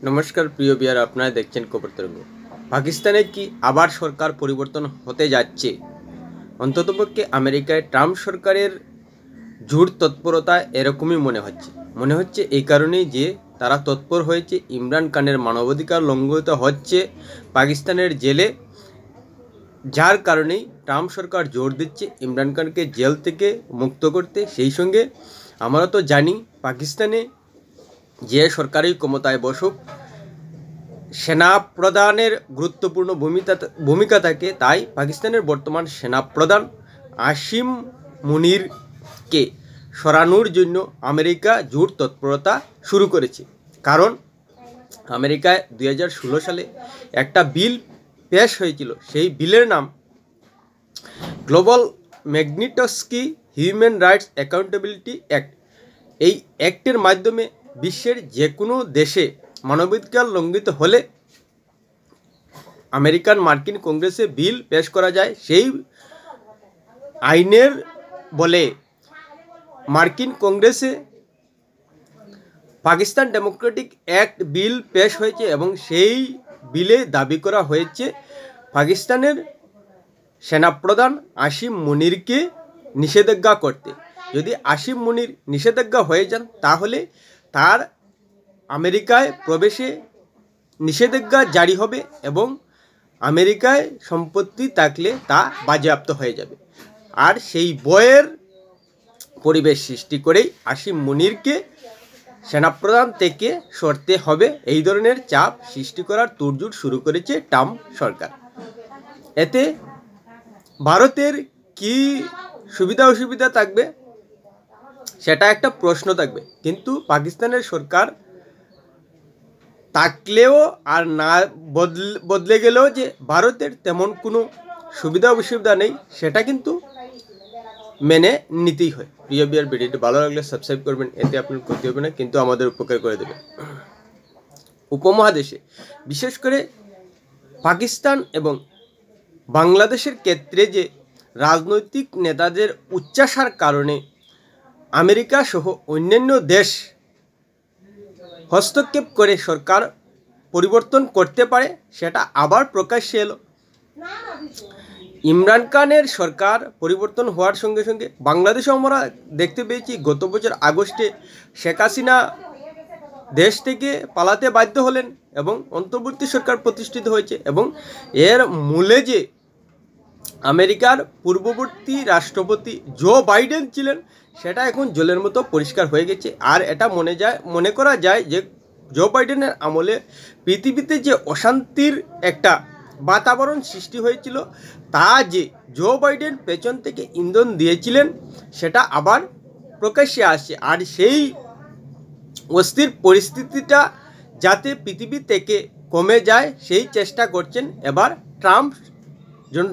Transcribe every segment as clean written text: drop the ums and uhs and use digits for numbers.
নমস্কার প্রিয় বিয়ার, আপনারা দেখছেন খবর তরঙ্গ। পাকিস্তানে কি আবার সরকার পরিবর্তন হতে যাচ্ছে? অন্ততপক্ষে আমেরিকায় ট্রাম্প সরকারের জোর তৎপরতা এরকমই মনে হচ্ছে এই কারণেই যে তারা তৎপর হয়েছে ইমরান খানের মানবাধিকার লঙ্ঘিত হচ্ছে পাকিস্তানের জেলে, যার কারণেই ট্রাম্প সরকার জোর দিচ্ছে ইমরান খানকে জেল থেকে মুক্ত করতে। সেই সঙ্গে আমরা তো জানি পাকিস্তানে যে সরকারি ক্ষমতায় বসুক, সেনাপ্রধানের গুরুত্বপূর্ণ ভূমিকা থাকে। তাই পাকিস্তানের বর্তমান সেনাপ্রধান আসিম মুনিরকে সরানোর জন্য আমেরিকা জোর তৎপরতা শুরু করেছে। কারণ আমেরিকায় 2016 সালে একটা বিল পেশ হয়েছিল, সেই বিলের নাম Global Magnitsky Human Rights Accountability Act. এই অ্যাক্টের মাধ্যমে বিশ্বের যে কোনো দেশে মানবাধিকার লঙ্ঘিত হলে মার্কিন কংগ্রেসে বিল পেশ করা যায়। সেই আইনের বলে মার্কিন কংগ্রেসে পাকিস্তান ডেমোক্রেটিক অ্যাক্ট বিল পেশ হয়েছে এবং সেই বিলে দাবি করা হয়েছে পাকিস্তানের সেনাপ্রধান আসিম মুনিরকে নিষেধাজ্ঞা করতে। যদি আসিম মুনির নিষেধাজ্ঞা হয়ে যান তাহলে তার আমেরিকায় প্রবেশে নিষেধাজ্ঞা জারি হবে এবং আমেরিকায় সম্পত্তি থাকলে তা বাজেয়াপ্ত হয়ে যাবে। আর সেই ভয়ের পরিবেশ সৃষ্টি করেই আসিম মুনিরকে সেনাপ্রধান থেকে সরতে হবে, এই ধরনের চাপ সৃষ্টি করার তোড়জোড় শুরু করেছে ট্রাম্প সরকার। এতে ভারতের কি সুবিধা অসুবিধা থাকবে সেটা একটা প্রশ্ন থাকবে, কিন্তু পাকিস্তানের সরকার থাকলেও আর না বদলে গেলেও যে ভারতের তেমন কোনো সুবিধা অসুবিধা নেই সেটা কিন্তু মেনে নিতেই হয়। প্রিয় বিয়ার, ভিডিওটি ভালো লাগলে সাবস্ক্রাইব করবেন, এতে আপনার ক্ষতি হবে না কিন্তু আমাদের উপকার করে দেবে। উপমহাদেশে বিশেষ করে পাকিস্তান এবং বাংলাদেশের ক্ষেত্রে যে রাজনৈতিক নেতাদের উচ্চাসার কারণে আমেরিকা সহ অন্যান্য দেশ হস্তক্ষেপ করে সরকার পরিবর্তন করতে পারে, সেটা আবার প্রকাশ্যে এলো। ইমরান খানের সরকার পরিবর্তন হওয়ার সঙ্গে সঙ্গে বাংলাদেশে আমরা দেখতে পেয়েছি গত বছর আগস্টে শেখ হাসিনা দেশ থেকে পালাতে বাধ্য হলেন এবং অন্তর্বর্তী সরকার প্রতিষ্ঠিত হয়েছে এবং এর মূলে যে আমেরিকার পূর্ববর্তী রাষ্ট্রপতি জো বাইডেন ছিলেন সেটা এখন জলের মতো পরিষ্কার হয়ে গেছে। আর এটা মনে করা যায় যে জো বাইডেনের আমলে পৃথিবীতে যে অশান্তির একটা বাতাবরণ সৃষ্টি হয়েছিল তা যে জো বাইডেন পেছন থেকে ইন্ধন দিয়েছিলেন সেটা আবার প্রকাশ্যে আসছে। আর সেই অস্থির পরিস্থিতিটা যাতে পৃথিবী থেকে কমে যায় সেই চেষ্টা করছেন এবার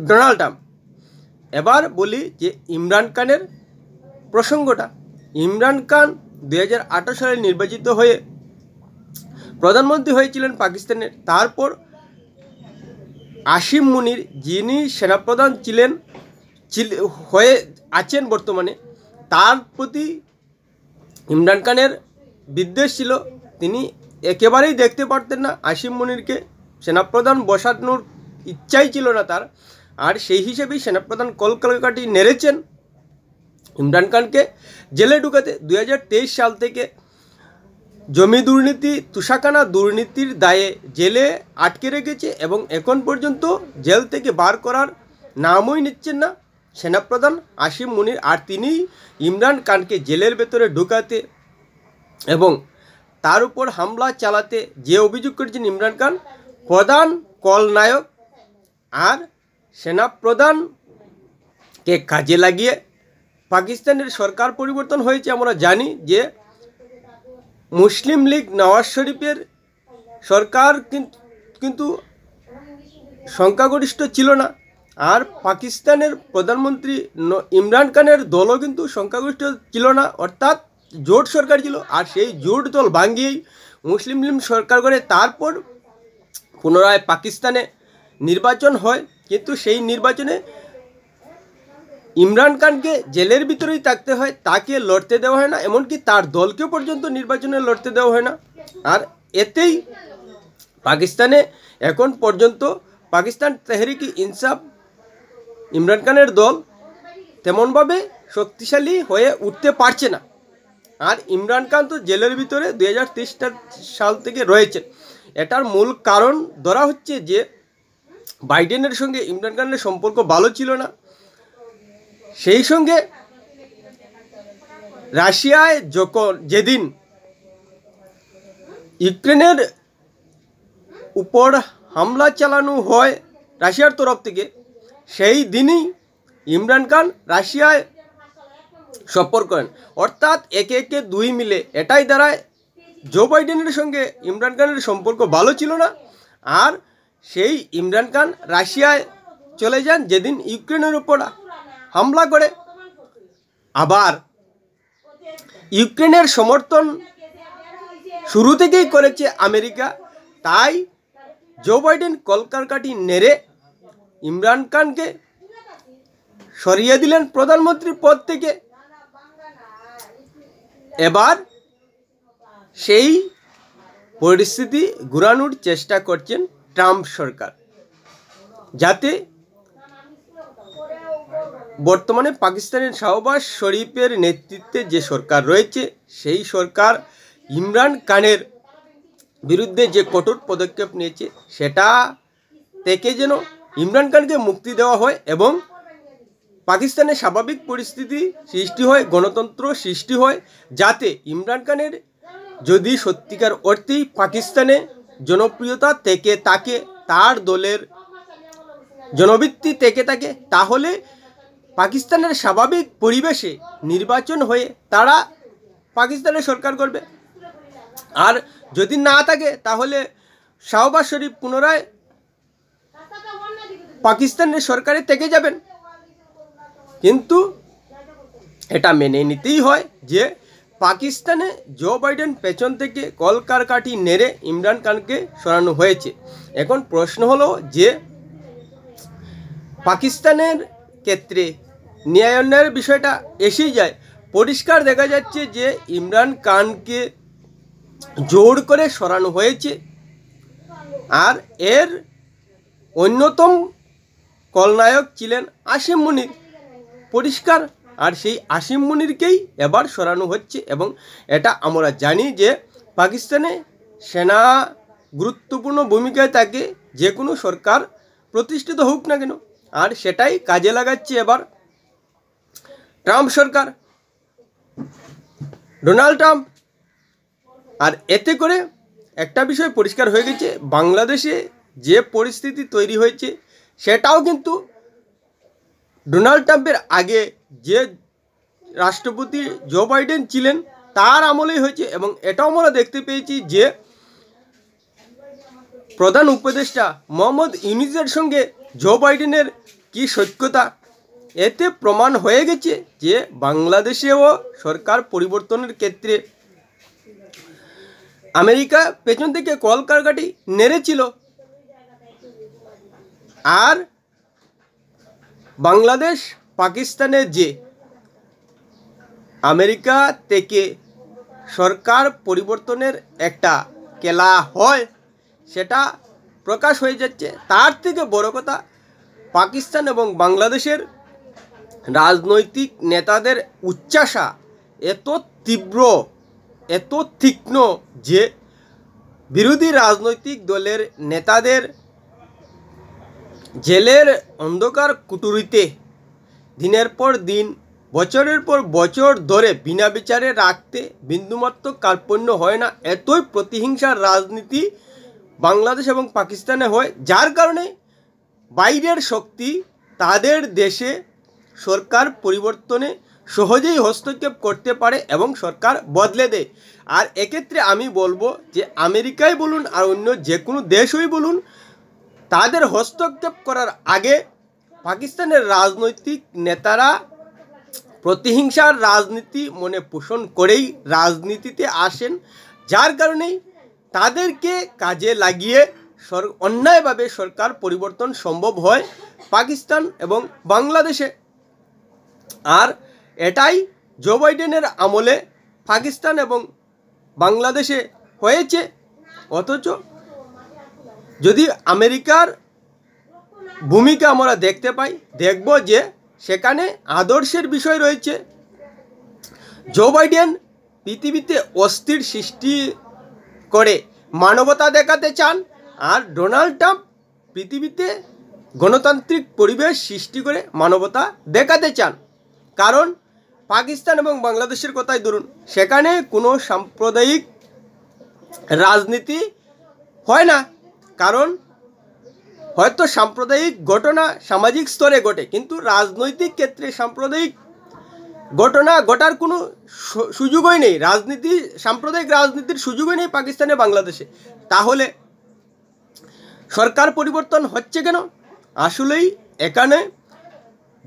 ডোনাল্ড ট্রাম্প। এবার বলি যে ইমরান খানের প্রসঙ্গটা। ইমরান খান 2018 সালে নির্বাচিত হয়ে প্রধানমন্ত্রী হয়েছিলেন পাকিস্তানের। তারপর আসিম মুনির, যিনি সেনাপ্রধান আছেন বর্তমানে, তার প্রতি ইমরান খানের বিদ্বেষ ছিল। তিনি একেবারেই দেখতে পারতেন না আসিম মুনিরকে, সেনাপ্রধান বসানোর ইচ্ছাই ছিল না তার। আর সেই হিসেবেই সেনাপ্রধান কলকাঠি নেড়েছেন ইমরান খানকে জেলে ঢুকাতে। 2023 সাল থেকে জমি দুর্নীতি, তুষাখানা দুর্নীতির দায়ে জেলে আটকে রেখেছে এবং এখন পর্যন্ত জেল থেকে বার করার নামই নিচ্ছেন না সেনাপ্রধান আসিম মুনির। আর তিনি ইমরান খানকে জেলের ভেতরে ঢুকাতে এবং তার উপর হামলা চালাতে যে অভিযোগ করেছেন ইমরান খান, প্রধান খলনায়ক আর সেনাপ্রধানকে কাজে লাগিয়ে পাকিস্তানের সরকার পরিবর্তন হয়েছে। আমরা জানি যে মুসলিম লীগ নওয়াজ শরীফের সরকার কিন্তু সংখ্যাগরিষ্ঠ ছিল না, আর পাকিস্তানের প্রধানমন্ত্রী ইমরান খানের দলও কিন্তু সংখ্যাগরিষ্ঠ ছিল না, অর্থাৎ জোট সরকার ছিল। আর সেই জোট দল ভাঙিয়েই মুসলিম লীগ সরকার করে তারপর পুনরায় পাকিস্তানে নির্বাচন হয়, কিন্তু সেই নির্বাচনে ইমরান খানকে জেলের ভিতরেই থাকতে হয়, তাকে লড়তে দেওয়া হয় না, এমনকি তার দলকেও পর্যন্ত নির্বাচনে লড়তে দেওয়া হয় না। আর এতেই পাকিস্তানে এখন পর্যন্ত পাকিস্তান তেহরিক ইনসাফ ইমরান খানের দল তেমনভাবে শক্তিশালী হয়ে উঠতে পারছে না। আর ইমরান খান তো জেলের ভিতরে 2023 সাল থেকে রয়েছেন। এটার মূল কারণ ধরা হচ্ছে যে বাইডেনের সঙ্গে ইমরান খানের সম্পর্ক ভালো ছিল না, সেই সঙ্গে রাশিয়ায় যেদিন ইউক্রেনের উপর হামলা চালানো হয় রাশিয়ার তরফ থেকে, সেই দিনই ইমরান খান রাশিয়ায় সফর করেন। অর্থাৎ একে একে দুই মিলে এটাই দাঁড়ায় জো বাইডেনের সঙ্গে ইমরান খানের সম্পর্ক ভালো ছিল না। আর সেই ইমরান খান রাশিয়ায় চলে যান যেদিন ইউক্রেনের উপর হামলা করে। আবার ইউক্রেনের সমর্থন শুরু থেকেই করেছে আমেরিকা, তাই জো বাইডেন কলকারকাঠি নেড়ে ইমরান খানকে সরিয়ে দিলেন প্রধানমন্ত্রীর পদ থেকে। এবার সেই পরিস্থিতি ঘুরানোর চেষ্টা করছেন ট্রাম্প সরকার, যাতে বর্তমানে পাকিস্তানের শাহবাজ শরীফের নেতৃত্বে যে সরকার রয়েছে সেই সরকার ইমরান খানের বিরুদ্ধে যে কঠোর পদক্ষেপ নিয়েছে সেটা থেকে যেন ইমরান খানকে মুক্তি দেওয়া হয় এবং পাকিস্তানে স্বাভাবিক পরিস্থিতি সৃষ্টি হয়, গণতন্ত্র সৃষ্টি হয়, যাতে ইমরান খানের যদি সত্যিকার অর্থেই পাকিস্তানে জনপ্রিয়তা থেকে থাকে, তার দলের জনভিত্তি থেকে থাকে, তাহলে পাকিস্তানের স্বাভাবিক পরিবেশে নির্বাচন হয়ে তারা পাকিস্তানের সরকার করবে। আর যদি না থাকে তাহলে শাহবাজ শরীফ পুনরায় পাকিস্তানের সরকারে থেকে যাবেন। কিন্তু এটা মেনে নিতেই হয় যে পাকিস্তানে জো বাইডেন পেছন থেকে কলকারকাঠি নেড়ে ইমরান খানকে সরানো হয়েছে। এখন প্রশ্ন হলো যে পাকিস্তানের ক্ষেত্রে ন্যায় অন্যায়ের বিষয়টা এসেই যায়। পরিষ্কার দেখা যাচ্ছে যে ইমরান খানকে জোর করে সরানো হয়েছে, আর এর অন্যতম খলনায়ক ছিলেন আসিম মুনির, পরিষ্কার। আর সেই আসিম মুনিরকেই এবার সরানো হচ্ছে এবং এটা আমরা জানি যে পাকিস্তানে সেনা গুরুত্বপূর্ণ ভূমিকায় থাকে যে কোনো সরকার প্রতিষ্ঠিত হোক না কেন, আর সেটাই কাজে লাগাচ্ছে এবার ট্রাম্প সরকার, ডোনাল্ড ট্রাম্প। আর এতে করে একটা বিষয় পরিষ্কার হয়ে গেছে, বাংলাদেশে যে পরিস্থিতি তৈরি হয়েছে সেটাও কিন্তু ডোনাল্ড ট্রাম্পের আগে যে রাষ্ট্রপতি জো বাইডেন ছিলেন তার আমলেই হয়েছে। এবং এটাও আমরা দেখতে পেয়েছি যে প্রধান উপদেষ্টা মোহাম্মদ ইউনূসের সঙ্গে জো বাইডেনের কি সখ্যতা, এতে প্রমাণ হয়ে গেছে যে বাংলাদেশেও সরকার পরিবর্তনের ক্ষেত্রে আমেরিকা পেছন থেকে কলকারকাঠি নেড়েছিল। আর বাংলাদেশ পাকিস্তানে যে আমেরিকা থেকে সরকার পরিবর্তনের একটা খেলা হয় সেটা প্রকাশ হয়ে যাচ্ছে। তার থেকে বড় কথা, পাকিস্তান এবং বাংলাদেশের রাজনৈতিক নেতাদের উচ্চাসা এত তীব্র, এত তীক্ষ্ণ যে বিরোধী রাজনৈতিক দলের নেতাদের জেলের অন্ধকার কুঠুরিতে দিনের পর দিন, বছরের পর বছর ধরে বিনা বিচারে রাখতে বিন্দুমাত্র কার্পণ্য হয় না। এতই প্রতিহিংসার রাজনীতি বাংলাদেশ এবং পাকিস্তানে হয়, যার কারণে বাইরের শক্তি তাদের দেশে সরকার পরিবর্তনে সহজেই হস্তক্ষেপ করতে পারে এবং সরকার বদলে দেয়। আর এক্ষেত্রে আমি বলবো যে আমেরিকাই বলুন আর অন্য যে কোনো দেশই বলুন, তাদের হস্তক্ষেপ করার আগে পাকিস্তানের রাজনৈতিক নেতারা প্রতিহিংসার রাজনীতি মনে পোষণ করেই রাজনীতিতে আসেন, যার কারণেই তাদেরকে কাজে লাগিয়ে অন্যায়ভাবে সরকার পরিবর্তন সম্ভব হয় পাকিস্তান এবং বাংলাদেশে। আর এটাই জো বাইডেনের আমলে পাকিস্তান এবং বাংলাদেশে হয়েছে। অথচ যদি আমেরিকার ভূমিকা আমরা দেখতে পাই, দেখব যে সেখানে আদর্শের বিষয় রয়েছে। জো বাইডেন পৃথিবীতে অস্থির সৃষ্টি করে মানবতা দেখাতে চান, আর ডোনাল্ড ট্রাম্প পৃথিবীতে গণতান্ত্রিক পরিবেশ সৃষ্টি করে মানবতা দেখাতে চান। কারণ পাকিস্তান এবং বাংলাদেশের কথাই ধরুন, সেখানে কোনো সাম্প্রদায়িক রাজনীতি হয় না। কারণ হয়তো সাম্প্রদায়িক ঘটনা সামাজিক স্তরে ঘটে, কিন্তু রাজনৈতিক ক্ষেত্রে সাম্প্রদায়িক ঘটনা ঘটার কোনো সুযোগই নেই। সাম্প্রদায়িক রাজনীতির সুযোগই নেই পাকিস্তানে, বাংলাদেশে। তাহলে সরকার পরিবর্তন হচ্ছে কেন? আসলেই এখানে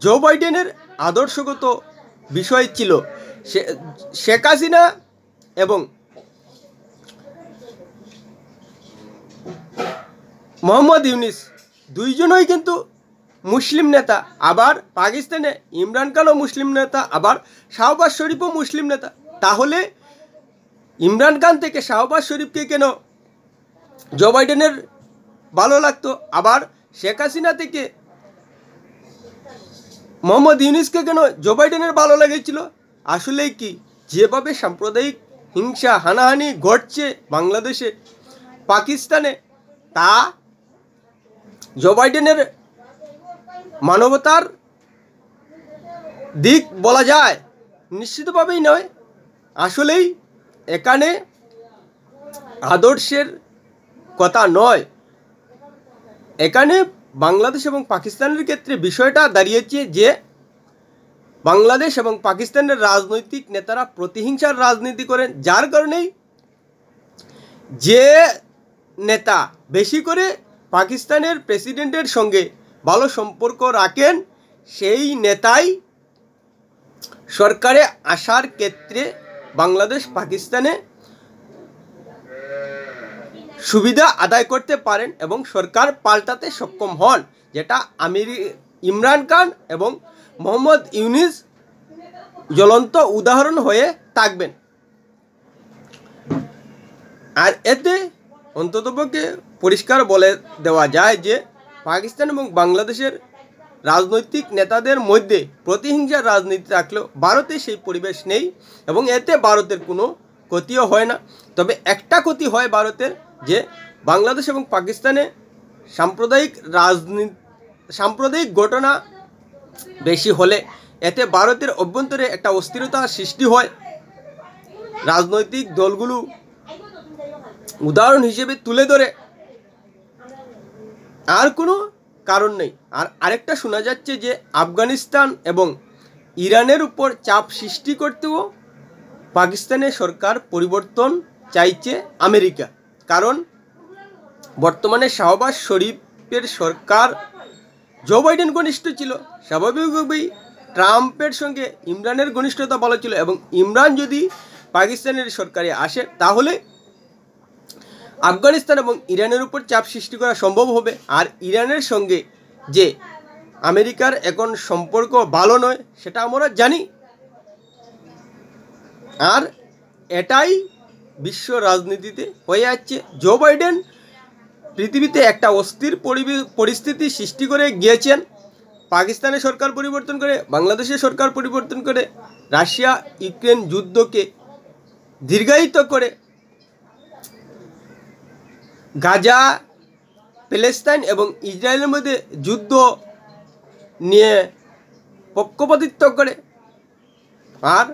জো বাইডেনের আদর্শগত বিষয় ছিল। শেখ হাসিনা এবং মোহাম্মদ ইউনিস দুইজনই কিন্তু মুসলিম নেতা, আবার পাকিস্তানে ইমরান খানও মুসলিম নেতা, আবার শাহবাজ শরীফও মুসলিম নেতা। তাহলে ইমরান খান থেকে শাহবাজ শরীফকে কেন জো বাইডেনের ভালো লাগতো, আবার শেখ হাসিনা থেকে মোহাম্মদ ইউনিসকে কেন জো বাইডেনের ভালো লেগেছিল? আসলেই কি যেভাবে সাম্প্রদায়িক হিংসা হানাহানি ঘটছে বাংলাদেশে, পাকিস্তানে, তা জো বাইডেনের মানবতার দিক বলা যায়? নিশ্চিতভাবেই নয়। আসলেই এখানে আদর্শের কথা নয়, এখানে বাংলাদেশ এবং পাকিস্তানের ক্ষেত্রে বিষয়টা দাঁড়িয়েছে যে বাংলাদেশ এবং পাকিস্তানের রাজনৈতিক নেতারা প্রতিহিংসার রাজনীতি করেন, যার কারণেই যে নেতা বেশি করে পাকিস্তানের প্রেসিডেন্টের সঙ্গে ভালো সম্পর্ক রাখেন, সেই নেতাই সরকারে আসার ক্ষেত্রে বাংলাদেশ পাকিস্তানে সুবিধা আদায় করতে পারেন এবং সরকার পাল্টাতে সক্ষম হন, যেটা ইমরান খান এবং মোহাম্মদ ইউনিস জ্বলন্ত উদাহরণ হয়ে থাকবেন। আর এতে অন্ততপক্ষে পরিষ্কার বলে দেওয়া যায় যে পাকিস্তান এবং বাংলাদেশের রাজনৈতিক নেতাদের মধ্যে প্রতিহিংসার রাজনীতি থাকলেও ভারতে সেই পরিবেশ নেই, এবং এতে ভারতের কোনো ক্ষতিও হয় না। তবে একটা ক্ষতি হয় ভারতের, যে বাংলাদেশ এবং পাকিস্তানে সাম্প্রদায়িক ঘটনা বেশি হলে এতে ভারতের অভ্যন্তরে একটা অস্থিরতা সৃষ্টি হয়। রাজনৈতিক দলগুলো উদাহরণ হিসেবে তুলে ধরে, আর কোনো কারণ নেই। আর আরেকটা শোনা যাচ্ছে যে আফগানিস্তান এবং ইরানের উপর চাপ সৃষ্টি করতেও পাকিস্তানের সরকার পরিবর্তন চাইছে আমেরিকা। কারণ বর্তমানে শাহবাজ শরীফের সরকার জো বাইডেন ঘনিষ্ঠ ছিল, স্বাভাবিকভাবেই ট্রাম্পের সঙ্গে ইমরানের ঘনিষ্ঠতা ভালো ছিল, এবং ইমরান যদি পাকিস্তানের সরকারে আসে তাহলে আফগানিস্তান এবং ইরানের উপর চাপ সৃষ্টি করা সম্ভব হবে। আর ইরানের সঙ্গে যে আমেরিকার এখন সম্পর্ক ভালো নয় সেটা আমরা জানি। আর এটাই বিশ্ব রাজনীতিতে হয়ে যাচ্ছে। জো বাইডেন পৃথিবীতে একটা অস্থির পরিস্থিতি সৃষ্টি করে গিয়েছেন। পাকিস্তানের সরকার পরিবর্তন করে, বাংলাদেশের সরকার পরিবর্তন করে, রাশিয়া ইউক্রেন যুদ্ধকে দীর্ঘায়িত করে, গাজা, প্যালেস্তাইন এবং ইসরায়েলের মধ্যে যুদ্ধ নিয়ে পক্ষপাতিত্ব করে। আর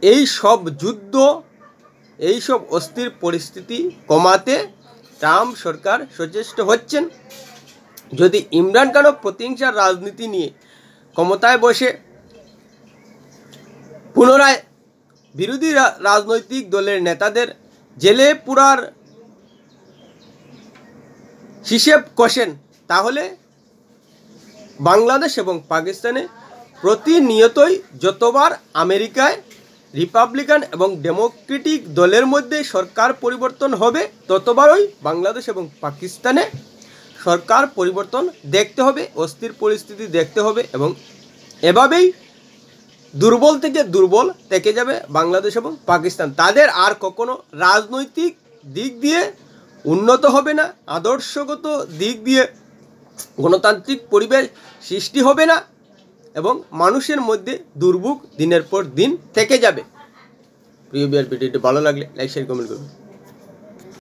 এই সব যুদ্ধ, এই সব অস্থির পরিস্থিতি কমাতে ট্রাম্প সরকার সচেষ্ট হচ্ছেন। যদি ইমরান খানও প্রতিহিংসার রাজনীতি নিয়ে ক্ষমতায় বসে পুনরায় বিরোধী রাজনৈতিক দলের নেতাদের জেলে পুরার হিসেব কষেন, তাহলে বাংলাদেশ এবং পাকিস্তানে প্রতিনিয়তই যতবার আমেরিকায় রিপাবলিকান এবং ডেমোক্রেটিক দলের মধ্যে সরকার পরিবর্তন হবে, ততবারই বাংলাদেশ এবং পাকিস্তানে সরকার পরিবর্তন দেখতে হবে, অস্থির পরিস্থিতি দেখতে হবে, এবং এভাবেই দুর্বল থেকে যাবে বাংলাদেশ এবং পাকিস্তান। তাদের আর কখনো রাজনৈতিক দিক দিয়ে উন্নত হবে না, আদর্শগত দিক দিয়ে গণতান্ত্রিক পরিবেশ সৃষ্টি হবে না এবং মানুষের মধ্যে দুর্ভোগ দিনের পর দিন থেকে যাবে। প্রিয় ভিডিওটি ভালো লাগলে লাইক শেয়ার কমেন্ট করুন।